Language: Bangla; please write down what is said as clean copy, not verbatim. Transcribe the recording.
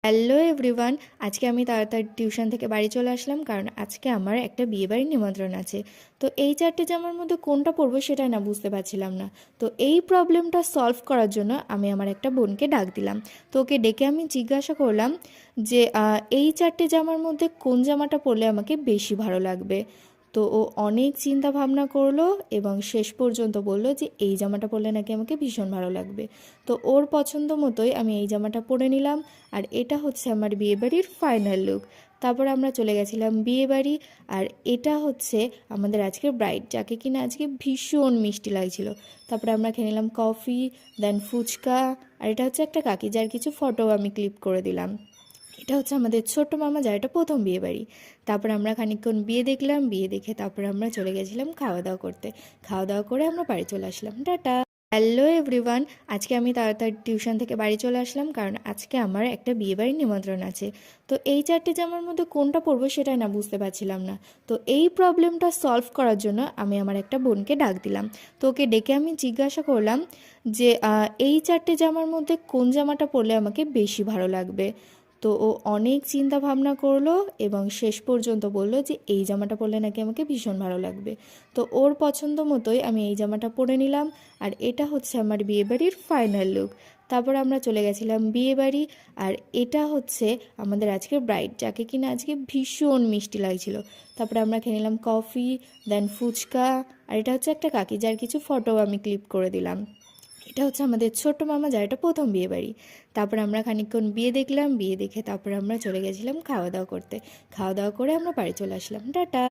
Hello everyone. আজকে আমি তাড়াতাড়ি টিউশন থেকে বাড়ি চলে আসলাম, কারণ আজকে আমার একটা বিয়েবাড়ির নিমন্ত্রণ আছে। তো এই চারটে জামার মধ্যে কোনটা পরবো সেটাই না বুঝতে পারছিলাম না। তো এই প্রবলেমটা সলভ করার জন্য আমি আমার একটা বোনকে ডাক দিলাম। তো ওকে ডেকে আমি জিজ্ঞাসা করলাম যে এই চারটে জামার মধ্যে কোন জামাটা পরলে আমাকে বেশি ভালো লাগবে। তো ও অনেক চিন্তা ভাবনা করলো এবং শেষ পর্যন্ত বলল যে এই জামাটা পরলে নাকি আমাকে ভীষণ ভালো লাগবে। তো ওর পছন্দ মতোই আমি এই জামাটা পরে নিলাম। আর এটা হচ্ছে আমার বিয়েবাড়ির ফাইনাল লুক। তারপর আমরা চলে গেছিলাম বিয়েবাড়ি। আর এটা হচ্ছে আমাদের আজকের ব্রাইড, যাকে কিনা আজকে ভীষণ মিষ্টি লাগছিল। তারপরে আমরা খেয়ে নিলাম কফি, দেন ফুচকা। আর এটা হচ্ছে একটা কাকি, যার কিছু ফটো আমি ক্লিক করে দিলাম। এটা হচ্ছে আমাদের ছোট্ট মামা, যার এটা প্রথম বিয়েবাড়ি। তারপর আমরা খানিকক্ষণ বিয়ে দেখলাম, বিয়ে দেখে তারপরে আমরা চলে গেছিলাম খাওয়া দাওয়া করতে। খাওয়া দাওয়া করে আমরা বাড়ি চলে আসলাম। টাটা। Hello everyone. আজকে আমি তাড়াতাড়ি টিউশন থেকে বাড়ি চলে আসলাম, কারণ আজকে আমার একটা বিয়েবাড়ির নিমন্ত্রণ আছে। তো এই চারটে জামার মধ্যে কোনটা পরবো সেটাই না বুঝতে পারছিলাম না। তো এই প্রবলেমটা সলভ করার জন্য আমি আমার একটা বোনকে ডাক দিলাম। তো ওকে ডেকে আমি জিজ্ঞাসা করলাম যে এই চারটে জামার মধ্যে কোন জামাটা পরলে আমাকে বেশি ভালো লাগবে। তো ও অনেক চিন্তা ভাবনা করলো এবং শেষ পর্যন্ত বলল যে এই জামাটা পরলে নাকি আমাকে ভীষণ ভালো লাগবে। তো ওর পছন্দ মতোই আমি এই জামাটা পরে নিলাম। আর এটা হচ্ছে আমার বিয়েবাড়ির ফাইনাল লুক। তারপর আমরা চলে গেছিলাম বিয়েবাড়ি। আর এটা হচ্ছে আমাদের আজকের ব্রাইড, যাকে কিনা আজকে ভীষণ মিষ্টি লাগছিল। তারপরে আমরা খেয়ে নিলাম কফি, দেন ফুচকা। আর এটা হচ্ছে একটা কাকি, যার কিছু ফটো আমি ক্লিক করে দিলাম। এটা হচ্ছে আমাদের ছোট্ট মামা, যার এটা প্রথম বিয়েবাড়ি। তারপর আমরা খানিকক্ষণ বিয়ে দেখলাম, বিয়ে দেখে তারপরে আমরা চলে গেছিলাম খাওয়া দাওয়া করতে। খাওয়া দাওয়া করে আমরা বাড়ি চলে আসলাম। টাটা।